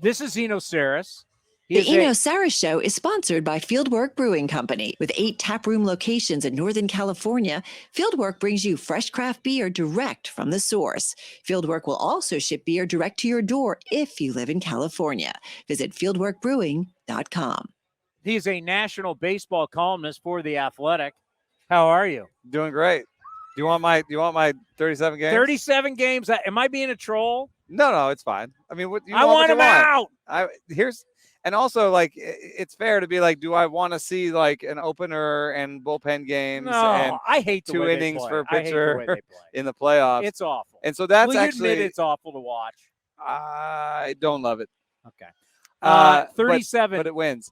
This is Eno Sarris. The Eno Sarris Show is sponsored by Fieldwork Brewing Company. With 8 taproom locations in Northern California, Fieldwork brings you fresh craft beer direct from the source. Fieldwork will also ship beer direct to your door if you live in California. Visit fieldworkbrewing.com. He is a national baseball columnist for The Athletic. How are you? Doing great. Do you want my 37 games? 37 games. Am I being a troll? No, it's fine. I mean, I want him out. And also, like, it's fair to be like, do I want to see like an opener and bullpen games? No, and I hate the 2 way innings they play. for a pitcher I hate the way they play. in the playoffs. It's awful. And so that's Will you actually admit it's awful to watch. I don't love it. Okay. 37, but it wins.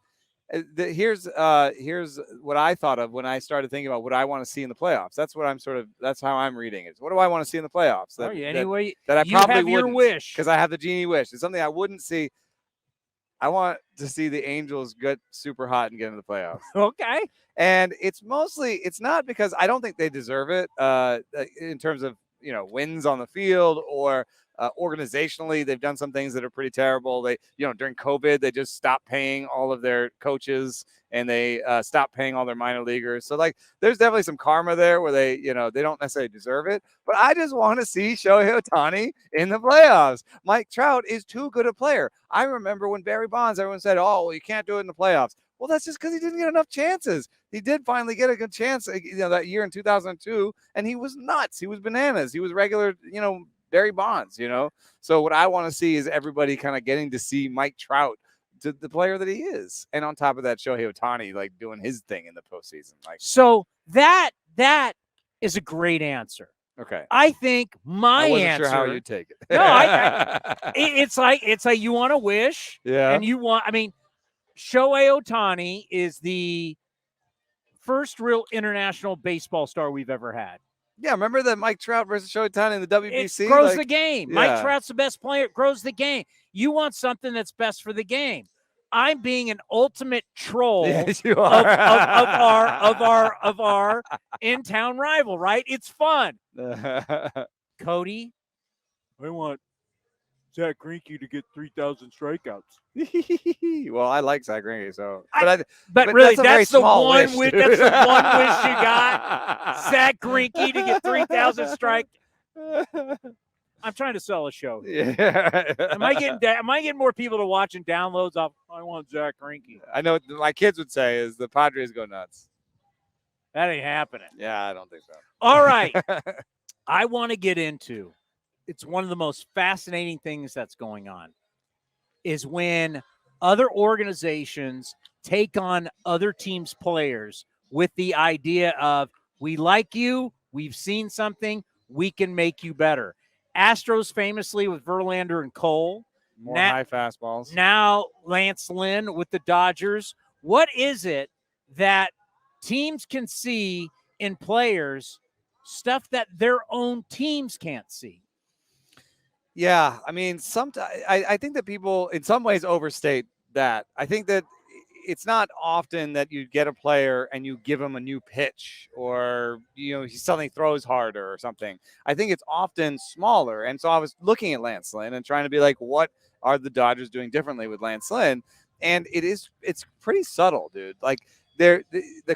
Here's what I thought of when I started thinking about what I want to see in the playoffs. That's how I'm reading it. What do I want to see in the playoffs? That I probably wouldn't, wish, because I have the genie wish. It's something I wouldn't see. I want to see the Angels get super hot and get into the playoffs. Okay. And it's not because I don't think they deserve it in terms of, wins on the field or organizationally. They've done some things that are pretty terrible. They, during COVID, they just stopped paying all of their coaches and they stopped paying all their minor leaguers. So like, there's definitely some karma there where they, they don't necessarily deserve it, but I just want to see Shohei Ohtani in the playoffs. Mike Trout is too good a player. I remember when Barry Bonds, everyone said, oh, well, you can't do it in the playoffs. Well, that's just because he didn't get enough chances. He did finally get a good chance, that year in 2002, and he was nuts. He was bananas. He was regular, Barry Bonds, So what I want to see is everybody kind of getting to see Mike Trout, to the player that he is. And on top of that, Shohei Ohtani, like, doing his thing in the postseason. So that is a great answer. Okay. I think my I wasn't answer. sure how you take it. No, it's like you want to wish. Yeah. And Shohei Ohtani is the first real international baseball star we've ever had. Yeah, remember that Mike Trout versus Shohei Ohtani in the WBC? It grows the game. Yeah. Mike Trout's the best player. It grows the game. You want something that's best for the game. I'm being an ultimate troll yes, you are. of our in-town rival, right? It's fun. Cody, I want Zack Greinke to get 3,000 strikeouts. Well, I like Zack Greinke, so. But really, that's the one wish. Wish. That's the one wish you got. Zack Greinke to get 3,000 strikeouts. I'm trying to sell a show. Yeah. Am I getting more people to watch and downloads off? I want Zack Greinke. I know what my kids would say is the Padres go nuts. That ain't happening. Yeah, I don't think so. All right. I want to get into, it's one of the most fascinating things that's going on, is when other organizations take on other teams' players with the idea of, we like you, we've seen something, we can make you better. Astros famously with Verlander and Cole. More high fastballs. Now Lance Lynn with the Dodgers. What is it that teams can see in players, stuff that their own teams can't see? Yeah, I mean, I think that people in some ways overstate that. I think that it's not often that you get a player and you give him a new pitch or, he suddenly throws harder or something. I think it's often smaller. And so I was looking at Lance Lynn and trying to be like, what are the Dodgers doing differently with Lance Lynn? And it's pretty subtle, dude. Like, the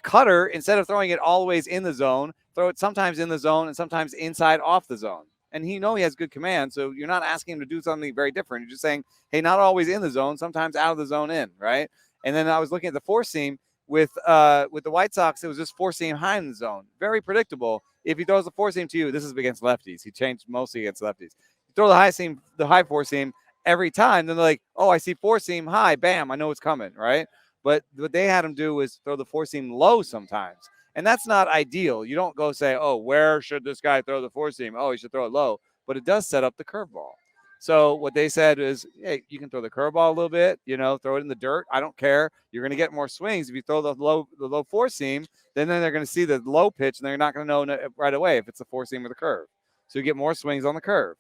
cutter, instead of throwing it always in the zone, throw it sometimes in the zone and sometimes inside off the zone. And he has good command, so you're not asking him to do something very different. You're just saying, hey, not always in the zone, sometimes out of the zone in, right? And then I was looking at the four seam with the White Sox. It was just four seam high in the zone, very predictable. If he throws the four seam to you, this is against lefties. He changed mostly against lefties. You throw the high four seam every time, then they're like, oh, I see four seam high, bam, I know it's coming, right? But what they had him do was throw the four seam low sometimes. And that's not ideal. You don't go say, oh, where should this guy throw the four seam? Oh, he should throw it low. But it does set up the curveball. So what they said is, hey, you can throw the curveball a little bit, throw it in the dirt. I don't care. You're going to get more swings. If you throw the low four seam, then they're going to see the low pitch, and they're not going to know right away if it's the four seam or the curve. So you get more swings on the curve.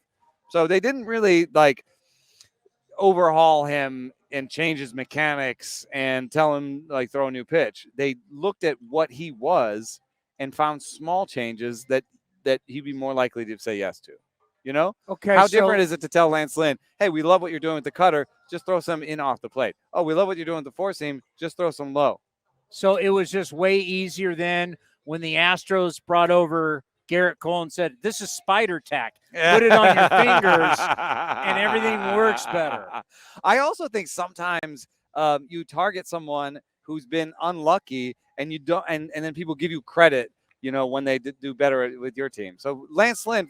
So they didn't really, overhaul him and change his mechanics and tell him, throw a new pitch. They looked at what he was and found small changes that he'd be more likely to say yes to. Okay. How different is it to tell Lance Lynn, hey, we love what you're doing with the cutter. Just throw some in off the plate. Oh, we love what you're doing with the four seam. Just throw some low. So it was just way easier then when the Astros brought over Garrett Cole and said, "This is spider tack. Put it on your fingers, and everything works better." I also think sometimes you target someone who's been unlucky, and you don't, and then people give you credit, when they do better with your team. So Lance Lynn,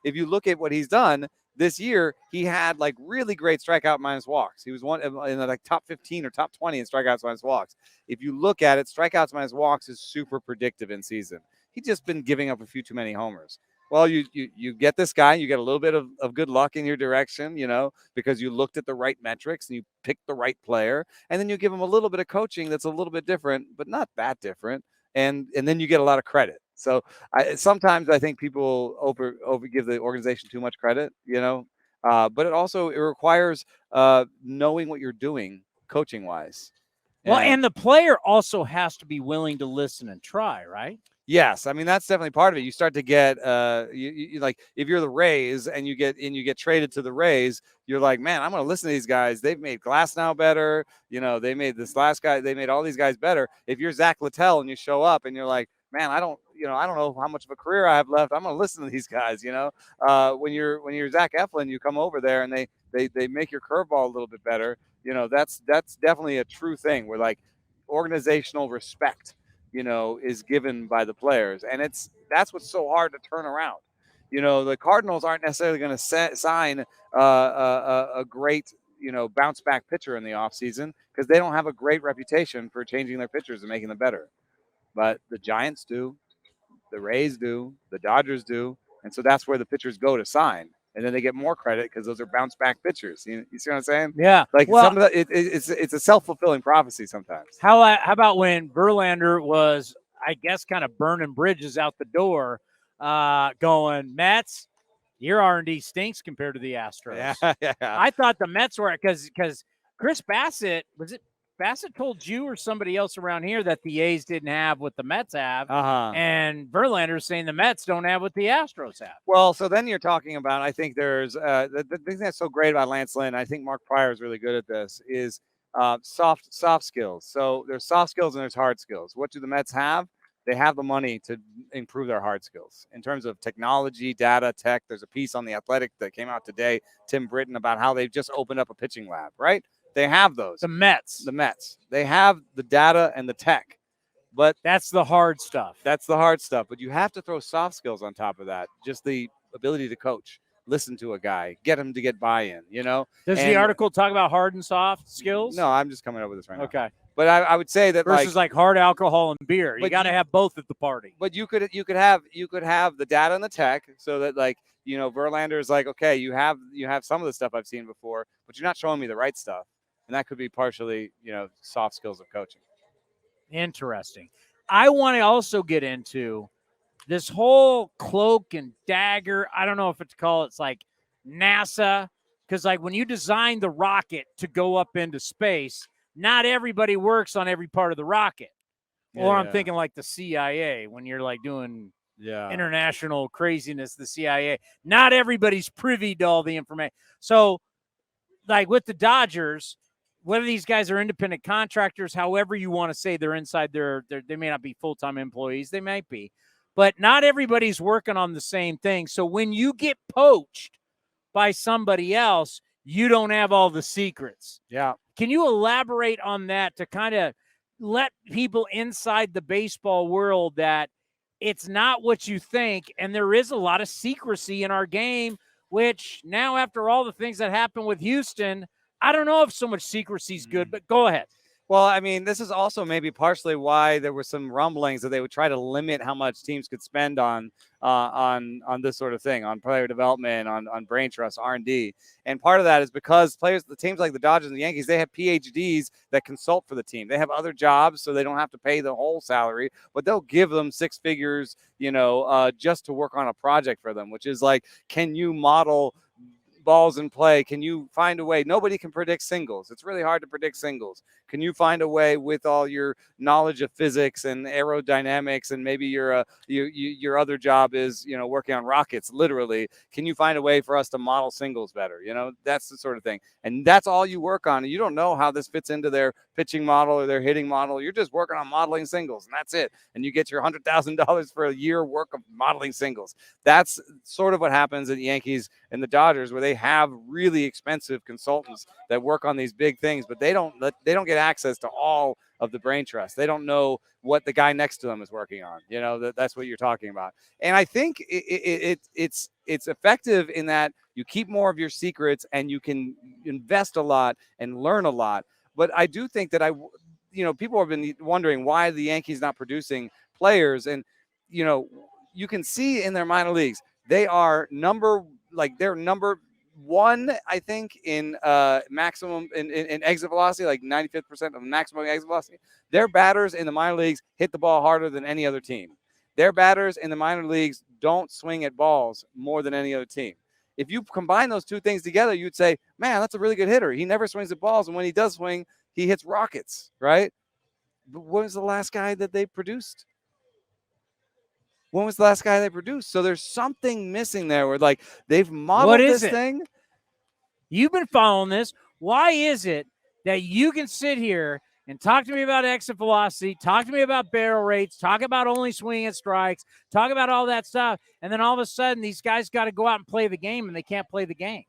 if you look at what he's done this year, he had like really great strikeout minus walks. He was one in the like top 15 or top 20 in strikeouts minus walks. If you look at it, strikeouts minus walks is super predictive in season. He's just been giving up a few too many homers. Well, you get this guy, you get a little bit of good luck in your direction, because you looked at the right metrics and you picked the right player, and then you give him a little bit of coaching that's a little bit different, but not that different, and then you get a lot of credit. So sometimes I think people over give the organization too much credit, but it requires knowing what you're doing coaching wise. Well, and the player also has to be willing to listen and try, right? Yes, I mean that's definitely part of it. You start to get you like if you're the Rays and you get traded to the Rays, you're like, man, I'm going to listen to these guys. They've made Glasnow better. They made this last guy. They made all these guys better. If you're Zach Littell and you show up and you're like, man, I don't know how much of a career I have left. I'm going to listen to these guys. When you're Zach Eflin, you come over there and they make your curveball a little bit better. That's definitely a true thing where like organizational respect is given by the players. And that's what's so hard to turn around. The Cardinals aren't necessarily going to sign a great, bounce back pitcher in the offseason because they don't have a great reputation for changing their pitchers and making them better. But the Giants do, the Rays do, the Dodgers do. And so that's where the pitchers go to sign. And then they get more credit because those are bounce back pitchers. You see what I'm saying? Yeah. Like some of it's a self-fulfilling prophecy sometimes. How about when Verlander was, I guess, kind of burning bridges out the door, going, Mets, your R&D stinks compared to the Astros. Yeah. I thought the Mets were because Chris Bassett, Bassett told you or somebody else around here that the A's didn't have what the Mets have, and Verlander's saying the Mets don't have what the Astros have. Well, so then you're talking about, I think there's the thing that's so great about Lance Lynn, I think Mark Pryor is really good at this, is soft skills. So there's soft skills and there's hard skills. What do the Mets have? They have the money to improve their hard skills in terms of technology, data, tech. There's a piece on The Athletic that came out today, Tim Britton, about how they've just opened up a pitching lab, right? They have those. The Mets. They have the data and the tech, but that's the hard stuff. But you have to throw soft skills on top of that. Just the ability to coach, listen to a guy, get him to get buy-in, Does the article talk about hard and soft skills? No, I'm just coming up with this right now. Okay. But I would say that versus like hard alcohol and beer. You got to have both at the party. But you could have the data and the tech so that Verlander is like, okay, you have some of the stuff I've seen before, but you're not showing me the right stuff. And that could be partially, soft skills of coaching. Interesting. I want to also get into this whole cloak and dagger. I don't know if it's it's like NASA, because like when you design the rocket to go up into space, not everybody works on every part of the rocket. Or I'm thinking like the CIA when you're like doing international craziness, the CIA. Not everybody's privy to all the information. So like with the Dodgers, whether these guys are independent contractors, however you want to say they're inside they may not be full-time employees. They might be. But not everybody's working on the same thing. So when you get poached by somebody else, you don't have all the secrets. Yeah. Can you elaborate on that to kind of let people inside the baseball world that it's not what you think, and there is a lot of secrecy in our game, which now after all the things that happened with Houston, I don't know if so much secrecy is good, but go ahead. Well, I mean, this is also maybe partially why there were some rumblings that they would try to limit how much teams could spend on this sort of thing, on player development, on brain trust, R&D. And part of that is because the teams like the Dodgers and the Yankees, they have PhDs that consult for the team. They have other jobs, so they don't have to pay the whole salary, but they'll give them six figures, just to work on a project for them, which is like, can you model balls in play? Can you find a way? Nobody can predict singles. It's really hard to predict singles. Can you find a way with all your knowledge of physics and aerodynamics, and maybe your other job is working on rockets, literally? Can you find a way for us to model singles better? That's the sort of thing, and that's all you work on. And you don't know how this fits into their pitching model or their hitting model. You're just working on modeling singles, and that's it. And you get your $100,000 for a year work of modeling singles. That's sort of what happens at the Yankees and the Dodgers, where they have really expensive consultants that work on these big things, but they don't get access to all of the brain trust. They don't know what the guy next to them is working on. That's what you're talking about. And I think it's effective in that you keep more of your secrets and you can invest a lot and learn a lot. But I do think that people have been wondering why the Yankees not producing players, and you can see in their minor leagues they are number one, I think, in maximum in exit velocity, like 95% of maximum exit velocity. Their batters in the minor leagues hit the ball harder than any other team. Their batters in the minor leagues don't swing at balls more than any other team. If you combine those two things together, you'd say, man, that's a really good hitter. He never swings at balls, and when he does swing, he hits rockets, right? But when was the last guy that they produced? So there's something missing there where, like, they've modeled this thing. You've been following this. Why is it that you can sit here and talk to me about exit velocity, talk to me about barrel rates, talk about only swinging at strikes, talk about all that stuff, and then all of a sudden these guys got to go out and play the game, and they can't play the game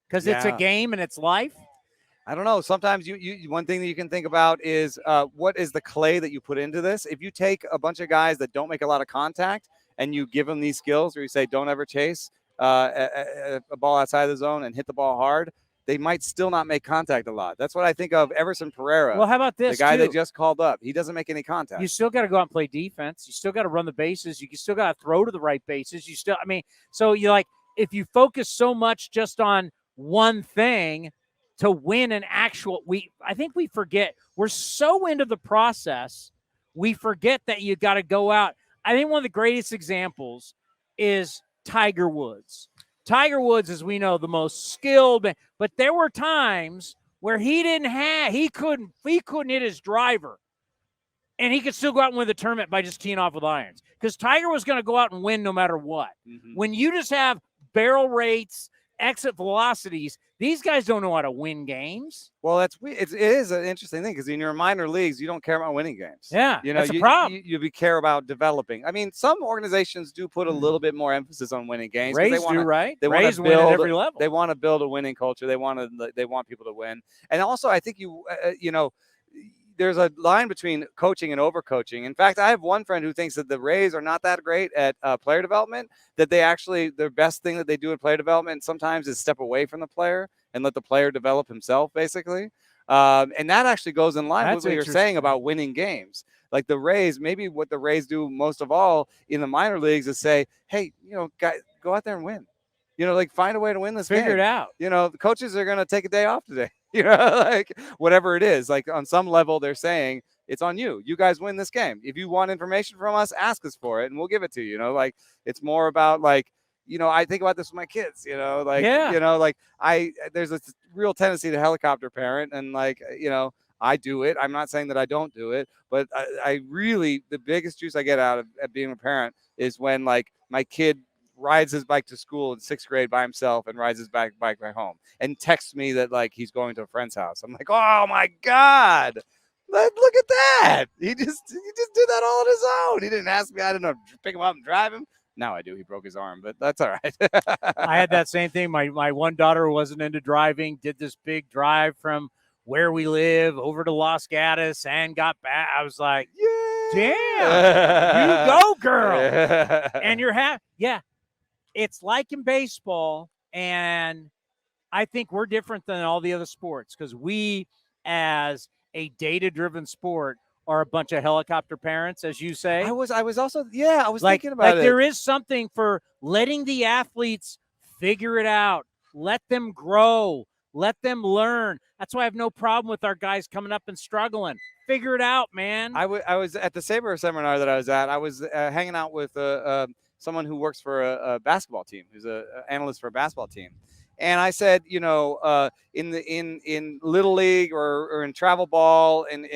because it's a game and it's life? I don't know. Sometimes you one thing that you can think about is what is the clay that you put into this? If you take a bunch of guys that don't make a lot of contact and you give them these skills, or you say don't ever chase a ball outside the zone and hit the ball hard, they might still not make contact a lot. That's what I think of Everson Pereira. Well, how about this? The guy they just called up. He doesn't make any contact. You still got to go out and play defense. You still got to run the bases. You still got to throw to the right bases. So you if you focus so much just on one thing to win an actual, I think we forget. We're so into the process, we forget that you got to go out. I think one of the greatest examples is Tiger Woods. Tiger Woods, as we know, the most skilled, but there were times where he couldn't hit his driver, and he could still go out and win the tournament by just teeing off with irons, because Tiger was going to go out and win no matter what. Mm-hmm. When you just have barrel rates, exit velocities, these guys don't know how to win games. Well, it is an interesting thing, because in your minor leagues, you don't care about winning games. Yeah, that's a problem. You care about developing. I mean, some organizations do put a little bit more emphasis on winning games. Rays do, right? They Rays win at every level. They want to build a winning culture. They want people to win. And also, I think there's a line between coaching and overcoaching. In fact, I have one friend who thinks that the Rays are not that great at player development, that their best thing that they do in player development sometimes is step away from the player and let the player develop himself, basically. And that actually goes in line with what you're saying about winning games. Like the Rays, maybe what the Rays do most of all in the minor leagues is say, hey, guys, go out there and win. Find a way to win this game. Figure it out. The coaches are going to take a day off today. Whatever it is, on some level, they're saying it's on you. You guys win this game. If you want information from us, ask us for it and we'll give it to you. It's more about I think about this with my kids, there's a real tendency to helicopter parent, and I do it. I'm not saying that I don't do it, but I really, the biggest juice I get out of being a parent is when my kid rides his bike to school in 6th grade by himself and rides his bike back home and texts me that he's going to a friend's house. I'm like, oh my God, look at that. He just did that all on his own. He didn't ask me. I didn't pick him up and drive him. Now I do. He broke his arm, but that's all right. I had that same thing. My one daughter wasn't into driving, did this big drive from where we live over to Los Gatos and got back. I was like, yeah, damn, you go, girl. And you're happy. Yeah. It's like in baseball, and I think we're different than all the other sports because we, as a data-driven sport, are a bunch of helicopter parents, as you say. I was also thinking about it. There is something for letting the athletes figure it out, let them grow, let them learn. That's why I have no problem with our guys coming up and struggling. Figure it out, man. I was at the Sabre seminar that I was at. I was hanging out with someone who works for a basketball team, who's an analyst for a basketball team. And I said, in Little League or in travel ball and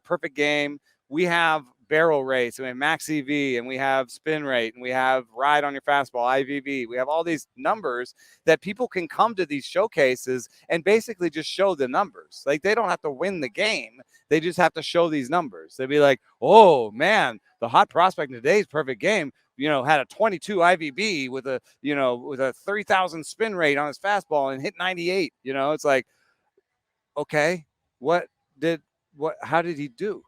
perfect game, we have barrel rates, and we have max EV, and we have spin rate, and we have ride on your fastball, IVV. We have all these numbers that people can come to these showcases and basically just show the numbers. Like, they don't have to win the game. They just have to show these numbers. They'd be like, oh man, the hot prospect in today's perfect game, had a 22 IVB with a 3,000 spin rate on his fastball and hit 98. It's like, okay, how did he do?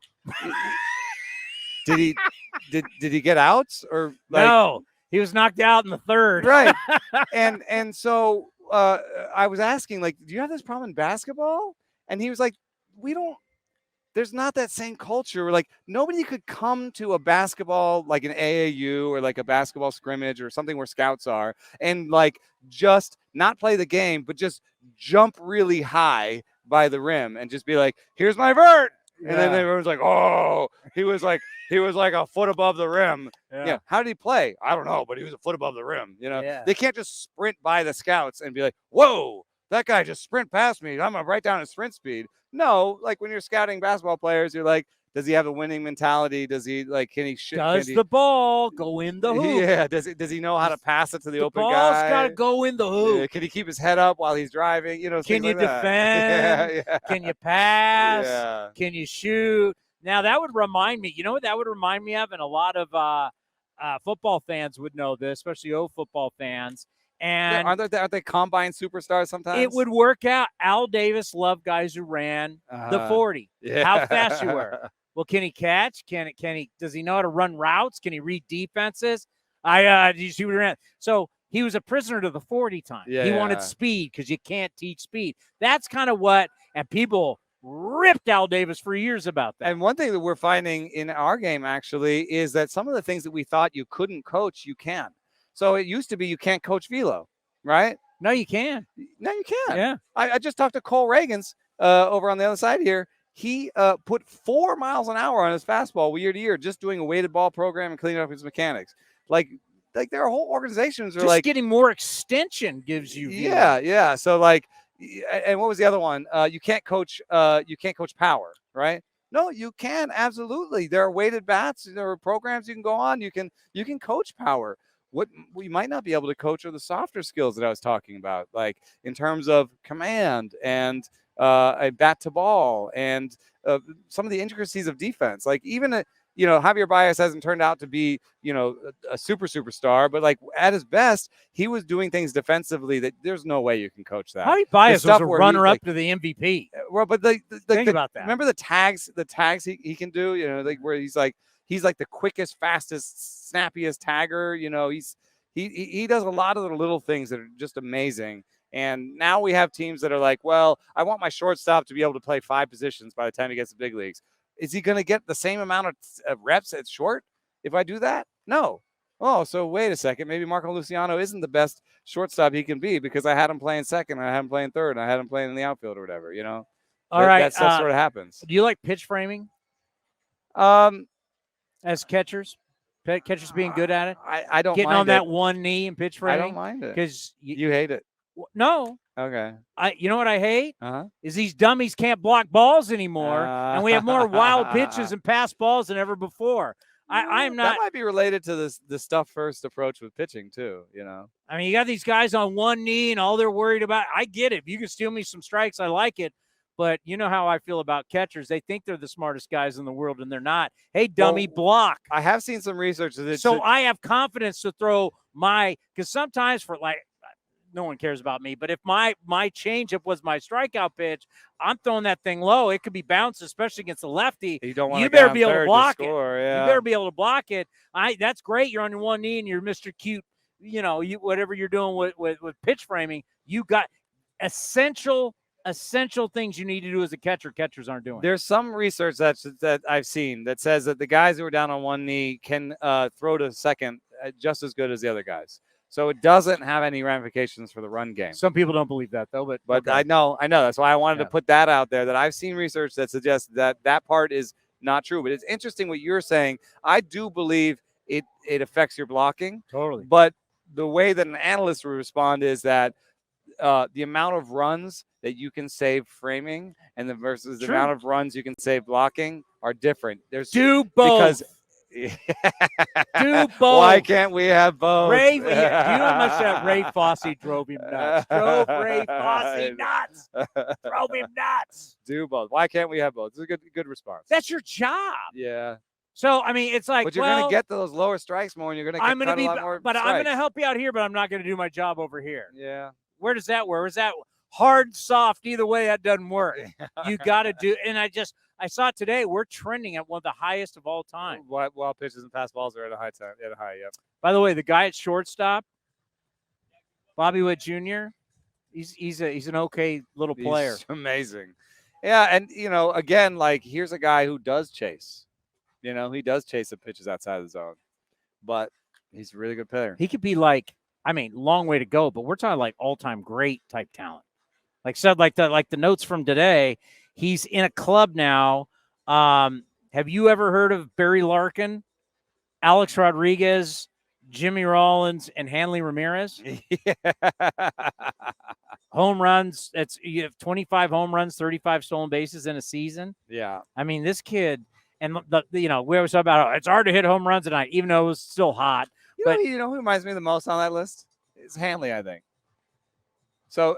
Did he get outs or no? He was knocked out in the third. Right. and so I was asking, like, do you have this problem in basketball? And he was like, there's not that same culture. Like, nobody could come to a basketball, like an AAU or like a basketball scrimmage or something where scouts are, and like just not play the game, but just jump really high by the rim and just be like, here's my vert. And then everyone's like, oh, he was like a foot above the rim. Yeah. How did he play? I don't know, but he was a foot above the rim. They can't just sprint by the scouts and be like, whoa, that guy just sprint past me. I'm going to write down his sprint speed. No, like when you're scouting basketball players, you're like, does he have a winning mentality? Does he can he shoot? Does the ball go in the hoop? Yeah. Does he know how to pass it to the open guy? The ball's got to go in the hoop. Yeah. Can he keep his head up while he's driving? Can you like defend? Yeah. Can you pass? Yeah. Can you shoot? Now that would remind me. You know what that would remind me of, and a lot of football fans would know this, especially old football fans. And aren't they combine superstars sometimes? It would work out. Al Davis loved guys who ran the 40. Yeah. How fast you were. Well, can he catch? Can he? Does he know how to run routes? Can he read defenses? Did you see what he ran? So he was a prisoner to the 40 time. Yeah, he wanted speed because you can't teach speed. That's kind of what, and people ripped Al Davis for years about that. And one thing that we're finding in our game actually is that some of the things that we thought you couldn't coach, you can. So it used to be you can't coach velo, right? No, you can. No, you can. Yeah. I just talked to Cole Reagans over on the other side here. He put 4 miles an hour on his fastball year to year, just doing a weighted ball program and cleaning up his mechanics. Like there are whole organizations that are just getting more extension gives you. Yeah. So and what was the other one? You can't coach power, right? No, you can absolutely. There are weighted bats. There are programs you can go on. You can coach power. What we might not be able to coach are the softer skills that I was talking about, like in terms of command and a bat to ball and some of the intricacies of defense. Like even Javier Baez hasn't turned out to be a superstar, but like at his best, he was doing things defensively that there's no way you can coach that. Javier Baez was a runner-up to the MVP. Well, but think about that. Remember the tags he can do, where he's like the quickest, fastest, snappiest tagger. He does a lot of the little things that are just amazing. And now we have teams that are like, well, I want my shortstop to be able to play 5 positions by the time he gets to the big leagues. Is he going to get the same amount of reps at short if I do that? No. Oh, so wait a second. Maybe Marco Luciano isn't the best shortstop he can be because I had him playing second, I had him playing third, and I had him playing in the outfield or whatever, All right. That stuff sort of happens. Do you like pitch framing? As catchers? Catchers being good at it? I don't Getting mind on that one knee and pitch framing? I don't mind it. Because you hate it. No. Okay. You know what I hate? Is these dummies can't block balls anymore, and we have more wild pitches and pass balls than ever before. I'm not. That might be related to the stuff first approach with pitching too. I mean, you got these guys on one knee, and all they're worried about. I get it. If you can steal me some strikes, I like it. But you know how I feel about catchers. They think they're the smartest guys in the world, and they're not. Hey, dummy, block. I have seen some research. So I have confidence to throw because sometimes no one cares about me. But if my changeup was my strikeout pitch, I'm throwing that thing low. It could be bounced, especially against a lefty. You don't want you better be able to block it. Yeah. You better be able to block it. That's great. You're on your one knee and you're Mr. Cute. Whatever you're doing with pitch framing, you got essential things you need to do as a catcher. Catchers aren't doing. There's some research that I've seen that says that the guys who are down on one knee can throw to second just as good as the other guys. So it doesn't have any ramifications for the run game. Some people don't believe that, though. But okay. I know. That's why I wanted to put that out there, that I've seen research that suggests that part is not true. But it's interesting what you're saying. I do believe it affects your blocking. Totally. But the way that an analyst would respond is that the amount of runs that you can save framing and versus the True. amount of runs you can save blocking are different. There's Do both. because Do both. Why can't we have both? Ray, do you know how much that Ray Fosse drove him nuts? Drove Ray Fosse nuts. Drove him nuts. Do both. Why can't we have both? It's a good response. That's your job. Yeah. So I mean, it's like, but you're going to get those lower strikes more, and you're going to cut a lot more but strikes. I'm going to help you out here, but I'm not going to do my job over here. Yeah. Where does that work? Is that hard, soft? Either way, that doesn't work. You got to do. And I saw today we're trending at one of the highest of all time. While pitches and fastballs are at a high, yep. By the way, the guy at shortstop, Bobby Witt Jr., he's an okay little player. He's amazing. Yeah, and again, like here's a guy who does chase. He does chase the pitches outside of the zone, but he's a really good player. He could be long way to go, but we're talking like all-time great type talent. Like the notes from today, he's in a club now. Have you ever heard of Barry Larkin, Alex Rodriguez, Jimmy Rollins, and Hanley Ramirez? Yeah. Home runs. You have 25 home runs, 35 stolen bases in a season. Yeah. I mean, this kid, and we always talk about it's hard to hit home runs tonight, even though it was still hot. But you know who reminds me the most on that list? It's Hanley, I think. So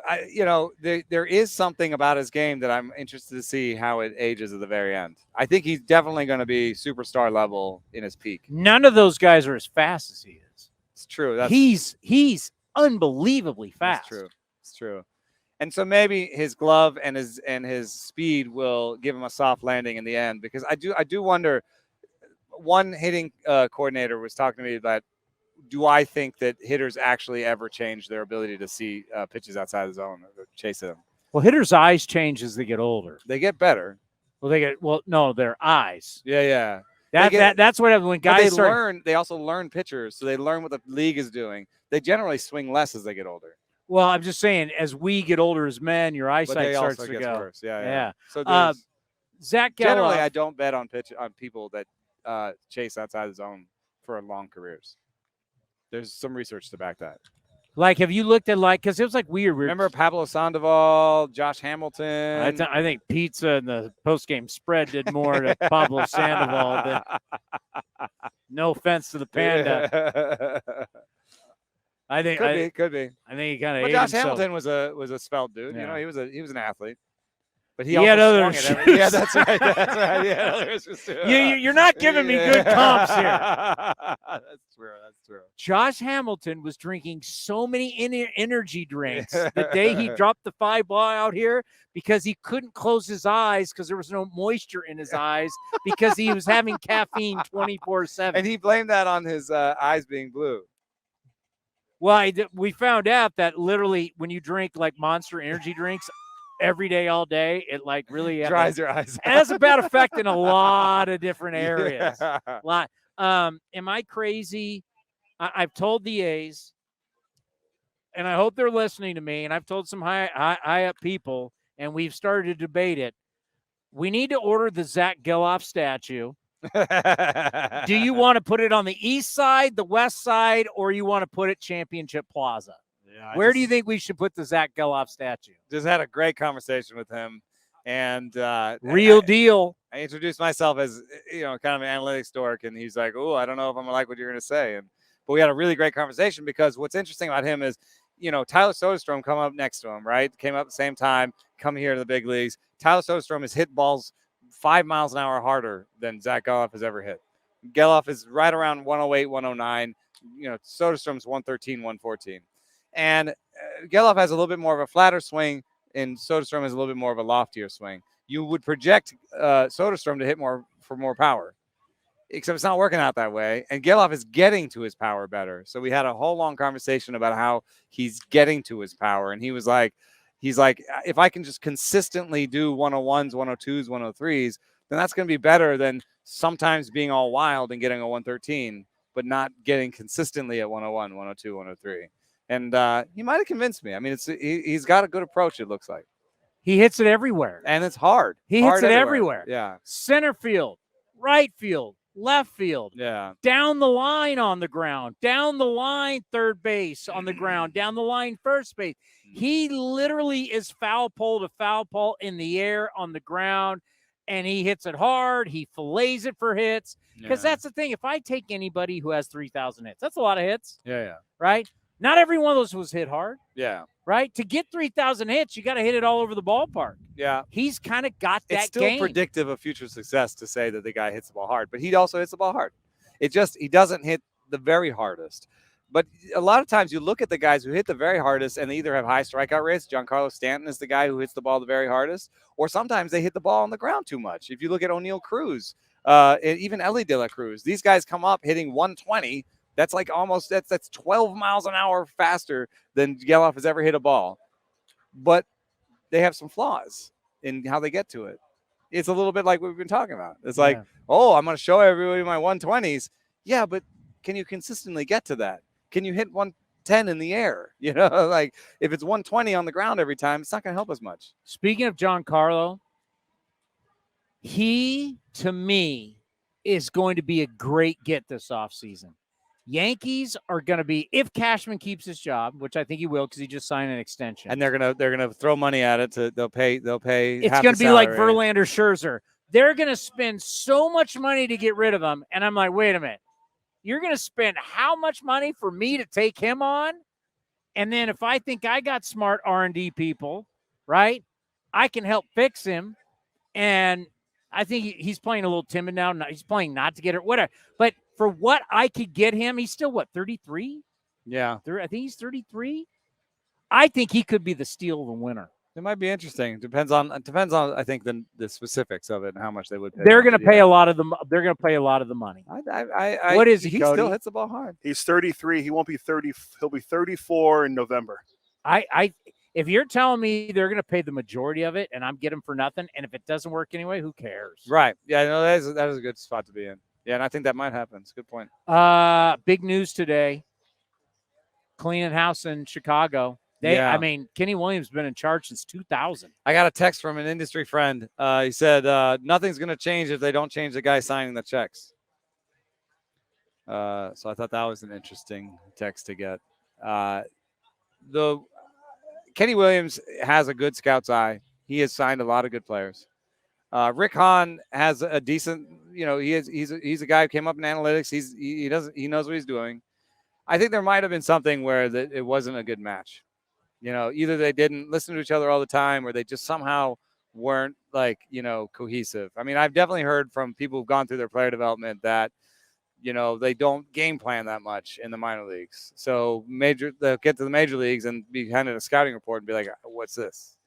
there is something about his game that I'm interested to see how it ages at the very end. I think he's definitely going to be superstar level in his peak. None of those guys are as fast as he is. It's true. He's unbelievably fast. It's true. And so maybe his glove and his speed will give him a soft landing in the end, because I do wonder. One hitting coordinator was talking to me about, do I think that hitters actually ever change their ability to see pitches outside the zone or chase them? Well, hitters' eyes change as they get older. They get better. No, their eyes. Yeah. That's what happens when guys learn. They also learn pitchers, so they learn what the league is doing. They generally swing less as they get older. Well, I'm just saying, as we get older as men, your eyesight starts to go worse. Yeah. So Zack Gelof. Generally, I don't bet on people that chase outside the zone for long careers. There's some research to back that. Like, have you looked at because it was weird. Remember Pablo Sandoval, Josh Hamilton? I think pizza and the post-game spread did more to Pablo Sandoval than. No offense to the Panda. I think could be. I think he kind of. But Josh Hamilton was a svelte dude. Yeah. He was an athlete. But he had also other swung it. Yeah, that's right. That's right. Yeah, you're not giving me good comps here. That's true. Josh Hamilton was drinking so many energy drinks the day he dropped the 5-ball out here, because he couldn't close his eyes because there was no moisture in his eyes because he was having caffeine 24/7. And he blamed that on his eyes being blue. Well, we found out that literally when you drink Monster energy drinks every day, all day, it really dries your eyes. It has a bad effect in a lot of different areas. Yeah. Am I crazy? I've told the A's, and I hope they're listening to me, and I've told some high up people, and we've started to debate it. We need to order the Zack Gelof statue. Do you want to put it on the east side, the west side, or you want to put it Championship Plaza? Yeah, Where do you think we should put the Zack Gelof statue? Just had a great conversation with him, and real deal. I introduced myself as kind of an analytics dork, and he's like, "Oh, I don't know if I'm gonna like what you're gonna say." But we had a really great conversation, because what's interesting about him is, Tyler Soderstrom come up next to him, right? Came up at the same time, come here to the big leagues. Tyler Soderstrom has hit balls 5 miles an hour harder than Zack Gelof has ever hit. Gelof is right around 108, 109. Soderstrom's 113, 114. And Gelof has a little bit more of a flatter swing, and Soderstrom has a little bit more of a loftier swing. You would project Soderstrom to hit more for more power, except it's not working out that way. And Gelof is getting to his power better. So we had a whole long conversation about how he's getting to his power. And he's like, if I can just consistently do 101s, 102s, 103s, then that's going to be better than sometimes being all wild and getting a 113, but not getting consistently at 101, 102, 103. And he might have convinced me. I mean, he's got a good approach, it looks like. He hits it everywhere. And it's hard. He hits it everywhere. Yeah. Center field, right field, left field, Yeah. down the line on the ground, down the line third base on the ground, down the line first base. He literally is foul pole to foul pole in the air on the ground, and he hits it hard. He fillets it for hits because that's the thing. If I take anybody who has 3,000 hits, that's a lot of hits, Yeah. right? Not every one of those was hit hard, Yeah. right? To get 3,000 hits, you got to hit it all over the ballpark. Yeah. He's kind of got that It's still game. predictive of future success to say that the guy hits the ball hard, but he also hits the ball hard. He doesn't hit the very hardest. But a lot of times you look at the guys who hit the very hardest and they either have high strikeout rates. Giancarlo Stanton is the guy who hits the ball the very hardest, or sometimes they hit the ball on the ground too much. If you look at O'Neal Cruz, and even Ellie De La Cruz, these guys come up hitting 120. That's like that's 12 miles an hour faster than Gelof has ever hit a ball. But they have some flaws in how they get to it. It's a little bit like what we've been talking about. It's like, I'm going to show everybody my 120s. Yeah, but can you consistently get to that? Can you hit 110 in the air? Like if it's 120 on the ground every time, it's not going to help as much. Speaking of Giancarlo, he, to me, is going to be a great get this offseason. Yankees are going to be, if Cashman keeps his job, which I think he will because he just signed an extension. And they're gonna throw money at it. They'll pay. It's going to be like Verlander, Scherzer. They're going to spend so much money to get rid of him. And I'm like, wait a minute. You're going to spend how much money for me to take him on? And then if I think I got smart R&D people, right, I can help fix him. And I think he's playing a little timid now. He's playing not to get it, whatever. But for what I could get him, he's still, 33? Yeah. I think he's 33. I think he could be the steal of the winner. It might be interesting. Depends on I think the specifics of it and how much they would pay. They're going to pay a lot of them. They're going to pay a lot of the money. What is he? He Cody? still hits the ball hard. He's 33. He won't be 30. He'll be 34 in November. If you're telling me they're going to pay the majority of it and I'm getting for nothing, and if it doesn't work anyway, who cares? Right. Yeah. No, that is a good spot to be in. Yeah, and I think that might happen. It's a good point. Big news today. Cleaning house in Chicago. Kenny Williams has been in charge since 2000. I got a text from an industry friend. He said, nothing's going to change if they don't change the guy signing the checks. So I thought that was an interesting text to get. Kenny Williams has a good scout's eye. He has signed a lot of good players. Rick Hahn has a decent, he's a guy who came up in analytics. He knows what he's doing. I think there might have been something where it wasn't a good match. Either they didn't listen to each other all the time or they just somehow weren't cohesive. I mean, I've definitely heard from people who've gone through their player development that, they don't game plan that much in the minor leagues. So they'll get to the major leagues and be handed a scouting report and be like, what's this?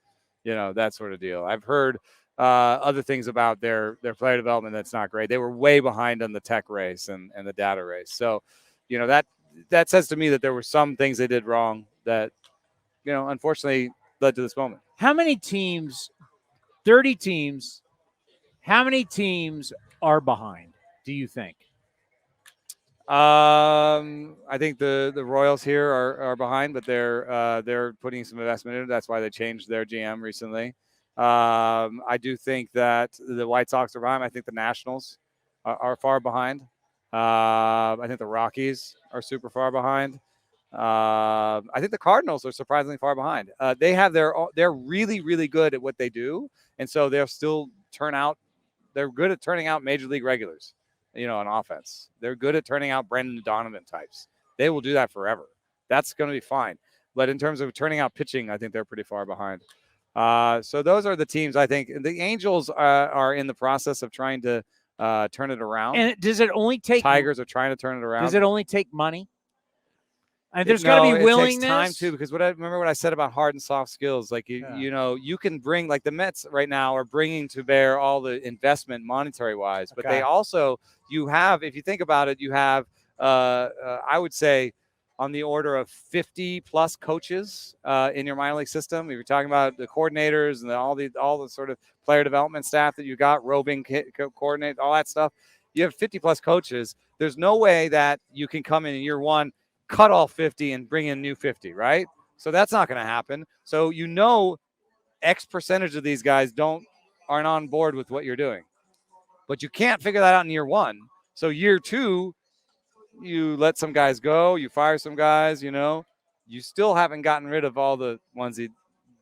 That sort of deal. I've heard other things about their player development that's not great. They were way behind on the tech race and the data race. So, that says to me that there were some things they did wrong that, unfortunately led to this moment. How many teams, 30 teams, how many teams are behind, do you think? I think the Royals here are behind, but they're putting some investment in it. That's why they changed their GM recently. I do think that the White Sox are behind. I think the Nationals are far behind. I think the Rockies are super far behind. I think the Cardinals are surprisingly far behind. They're really, really good at what they do. And so they're good at turning out major league regulars, on offense. They're good at turning out Brendan Donovan types. They will do that forever. That's going to be fine. But in terms of turning out pitching, I think they're pretty far behind. So those are the teams, I think. The Angels are in the process of trying to turn it around. And does it only take Tigers are trying to turn it around? Does it only take money? There's got to be willingness. It takes time too, because remember what I said about hard and soft skills. Like you can bring, like the Mets right now are bringing to bear all the investment monetary wise, but they also if you think about it, you have I would say on the order of 50 plus coaches in your minor league system. If you're talking about the coordinators and all the sort of player development staff that you got, roving coordinate, all that stuff, you have 50 plus coaches. There's no way that you can come in year one, cut all 50 and bring in new 50, right? So that's not going to happen. So X percentage of these guys aren't on board with what you're doing. But you can't figure that out in year one. So year 2, you let some guys go, you fire some guys, you still haven't gotten rid of all the ones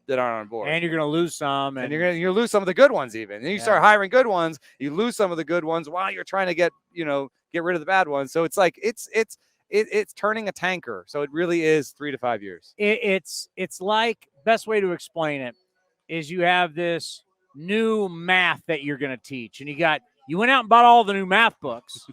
that aren't on board. And you're going to lose some. And you're going to lose some of the good ones even. And you start hiring good ones, you lose some of the good ones while you're trying to get rid of the bad ones. So it's like it's turning a tanker. So it really is 3 to 5 years. It's like, best way to explain it is you have this new math that you're going to teach, and you went out and bought all the new math books,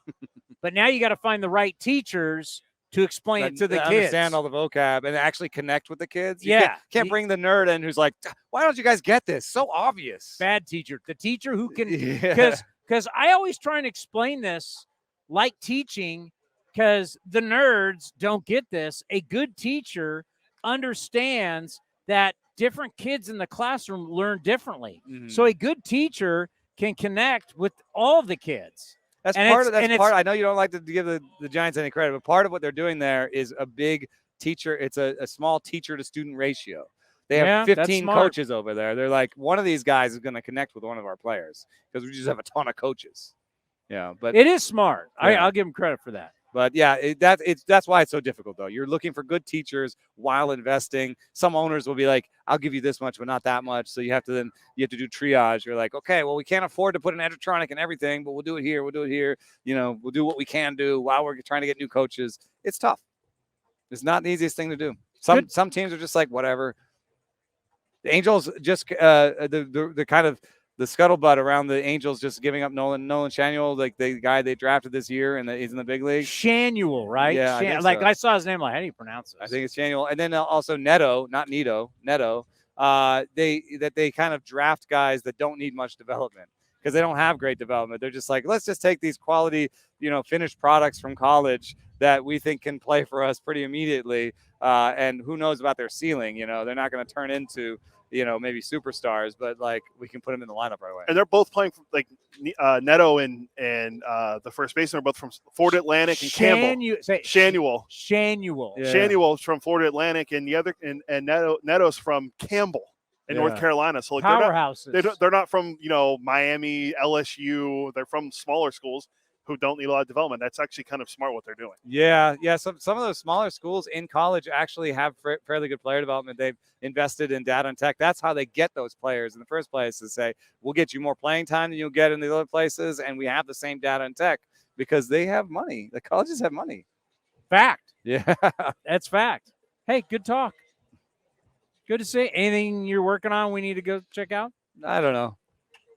but now you got to find the right teachers to explain it to the kids. Understand all the vocab and actually connect with the kids. You Yeah. can't bring the nerd in who's like, why don't you guys get this? So obvious. Bad teacher. The teacher who can, Yeah. because I always try and explain this like teaching, because the nerds don't get this. A good teacher understands that different kids in the classroom learn differently. Mhm. So a good teacher can connect with all the kids. That's And part it's- of and part. I know you don't like to give the Giants any credit, but part of what they're doing there is a big teacher. It's a small teacher to student ratio. They have that's 15 smart. coaches over there. They're like, one of these guys is going to connect with one of our players because we just have a ton of coaches. Yeah, but It is smart. Yeah. I'll give them credit for that. But yeah, that's why it's so difficult though. You're looking for good teachers while investing. Some owners will be like, "I'll give you this much, but not that much." So you have to do triage. You're like, "Okay, well, we can't afford to put an Edutronic in everything, but we'll do it here. We'll do it here. We'll do what we can do while we're trying to get new coaches." It's tough. It's not the easiest thing to do. Some teams are just like whatever. The Angels just the kind of the scuttlebutt around the Angels just giving up Nolan Shanuel, like the guy they drafted this year and he's in the big league. Shanuel, right? Yeah, I think so. I saw his name. Like, how do you pronounce this? I think it's Shanuel, and then also Neto, not Neto. They kind of draft guys that don't need much development because they don't have great development. They're just like, let's just take these quality, finished products from college that we think can play for us pretty immediately. And who knows about their ceiling? They're not going to turn into maybe superstars, but like we can put them in the lineup right away. And they're both playing like Neto and the first baseman are both from Fort Atlantic and Campbell. Shanuel. Shanuel. Yeah. Shanuel's from Fort Atlantic, and the other and Neto's from Campbell in North Carolina. So like powerhouses. They're not from Miami, LSU. They're from smaller schools who don't need a lot of development. That's actually kind of smart what they're doing. Yeah. Some of those smaller schools in college actually have fairly good player development. They've invested in data and tech. That's how they get those players in the first place, to say, we'll get you more playing time than you'll get in the other places, and we have the same data and tech because they have money. The colleges have money. Fact. Yeah. That's fact. Hey, good talk. Good to see. Anything you're working on we need to go check out? I don't know.